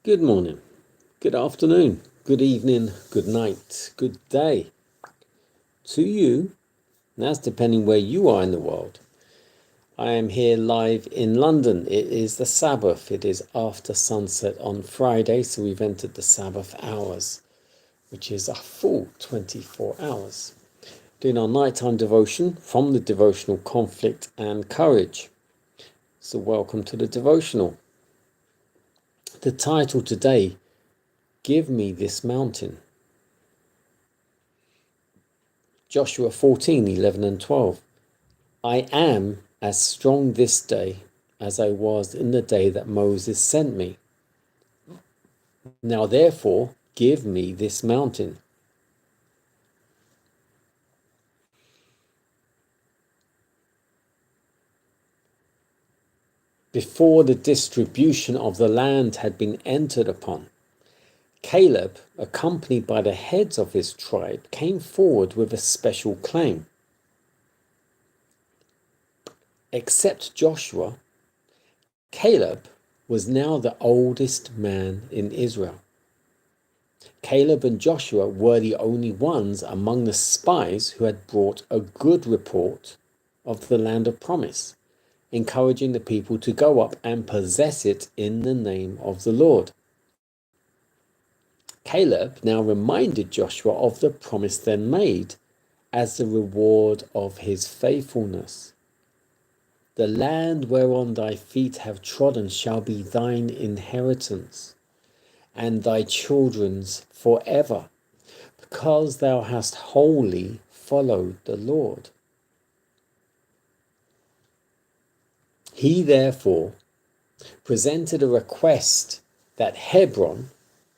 Good morning, good afternoon, good evening, good night, good day to you. That's depending where you are in the world. I am here live in London. It is the Sabbath. It is after sunset on Friday, so we've entered the Sabbath hours, which is a full 24 hours. Doing our nighttime devotion from the devotional Conflict and Courage. So welcome to the devotional. The title today, Give Me This Mountain. Joshua 14, 11 and 12. I am as strong this day as I was in the day that Moses sent me. Now therefore, give me this mountain. Before the distribution of the land had been entered upon, Caleb, accompanied by the heads of his tribe, came forward with a special claim. Except Joshua, Caleb was now the oldest man in Israel. Caleb and Joshua were the only ones among the spies who had brought a good report of the land of promise, encouraging the people to go up and possess it in the name of the Lord. Caleb now reminded Joshua of the promise then made as the reward of his faithfulness. The land whereon thy feet have trodden shall be thine inheritance, and thy children's forever, because thou hast wholly followed the Lord. He therefore presented a request that Hebron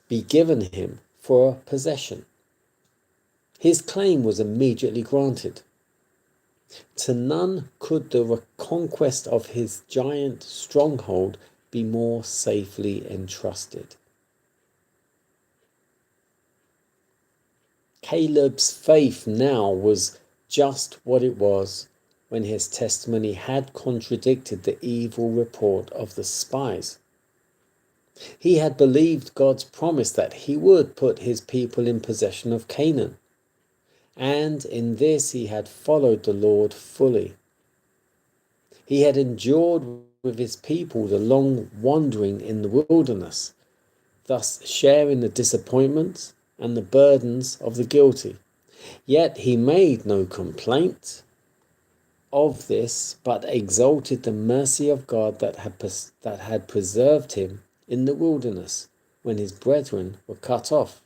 be given him for a possession. His claim was immediately granted. To none could the conquest of his giant stronghold be more safely entrusted. Caleb's faith now was just what it was when his testimony had contradicted the evil report of the spies. He had believed God's promise that he would put his people in possession of Canaan, and in this he had followed the Lord fully. He had endured with his people the long wandering in the wilderness, thus sharing the disappointments and the burdens of the guilty. Yet he made no complaint of this, but exalted the mercy of God that had preserved him in the wilderness when his brethren were cut off.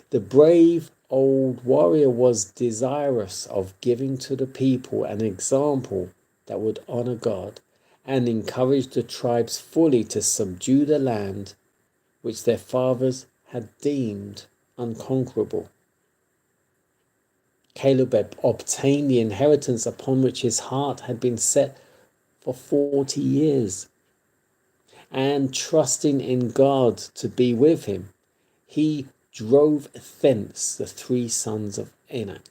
The brave old warrior was desirous of giving to the people an example that would honor God and encourage the tribes fully to subdue the land which their fathers had deemed unconquerable. Caleb obtained the inheritance upon which his heart had been set for 40 years. And trusting in God to be with him, he drove thence the 3 sons of Anak.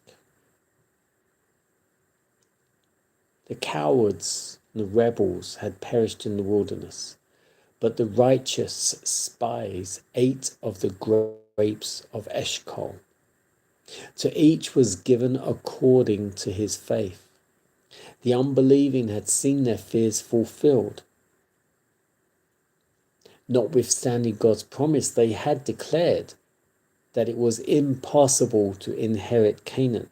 The cowards and the rebels had perished in the wilderness, but the righteous spies ate of the grapes of Eshcol. To each was given according to his faith. The unbelieving had seen their fears fulfilled. Notwithstanding God's promise, they had declared that it was impossible to inherit Canaan,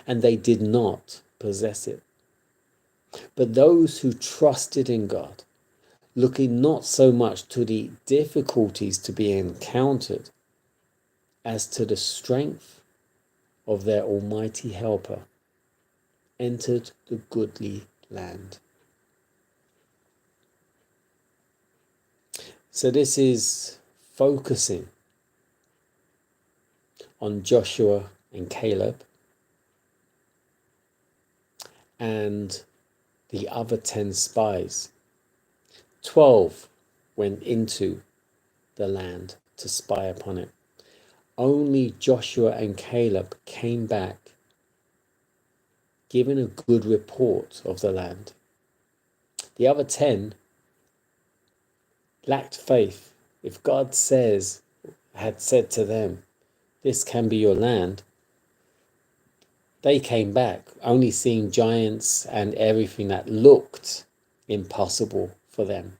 and they did not possess it. But those who trusted in God, looking not so much to the difficulties to be encountered as to the strength of their almighty helper, entered the goodly land. So this is focusing on Joshua and Caleb and the other 10 spies. 12 went into the land to spy upon it. Only Joshua and Caleb came back giving a good report of the land. The other 10 lacked faith If God had said to them, this can be your land, they came back only seeing giants and everything that looked impossible for them.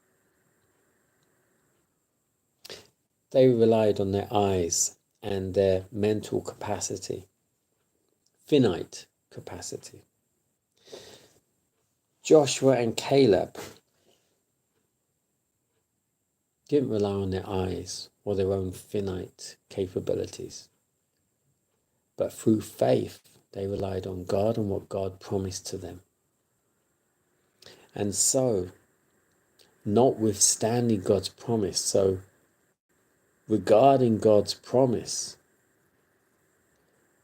They relied on their eyes and their mental capacity, finite capacity. Joshua and Caleb didn't rely on their eyes or their own finite capabilities, but through faith they relied on God and what God promised to them. And so, notwithstanding God's promise, so regarding God's promise,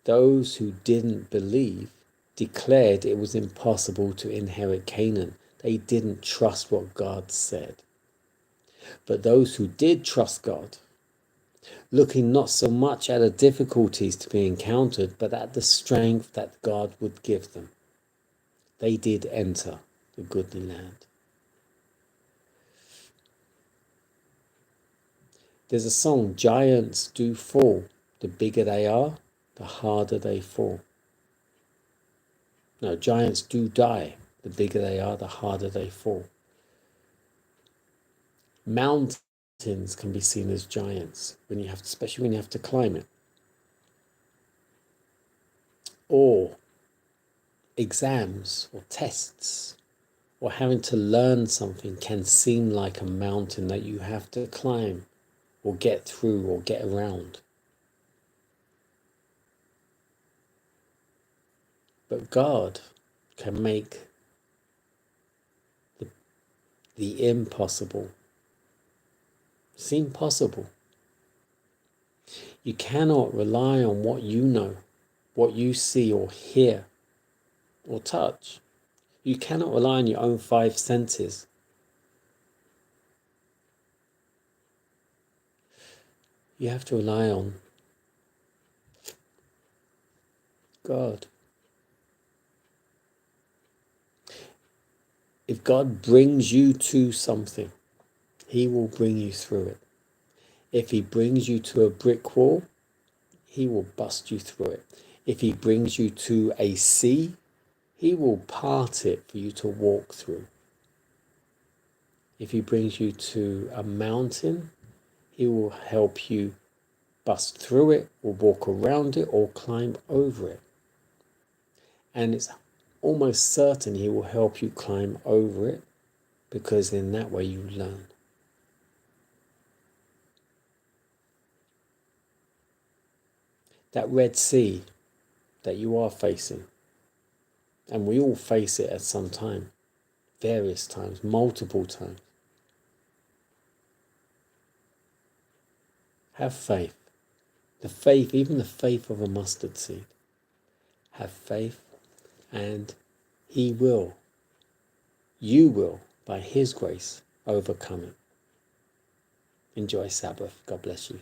those who didn't believe declared it was impossible to inherit Canaan. They didn't trust what God said. But those who did trust God, looking not so much at the difficulties to be encountered, but at the strength that God would give them, they did enter the goodly land. There's a song, giants do fall. The bigger they are, the harder they fall. No, giants do die. The bigger they are, the harder they fall. Mountains can be seen as giants, especially when you have to climb it. Or exams or tests or having to learn something can seem like a mountain that you have to climb or get through or get around. But God can make the impossible seem possible. You cannot rely on what you know, what you see or hear or touch. You cannot rely on your own 5 senses. You have to rely on God. If God brings you to something, He will bring you through it. If He brings you to a brick wall, He will bust you through it. If He brings you to a sea, He will part it for you to walk through. If He brings you to a mountain, He will help you bust through it or walk around it or climb over it. And it's almost certain He will help you climb over it, because in that way you learn. That Red Sea that you are facing, and we all face it at some time, various times, multiple times. Have faith. Even the faith of a mustard seed. Have faith, and you will, by His grace, overcome it. Enjoy Sabbath. God bless you.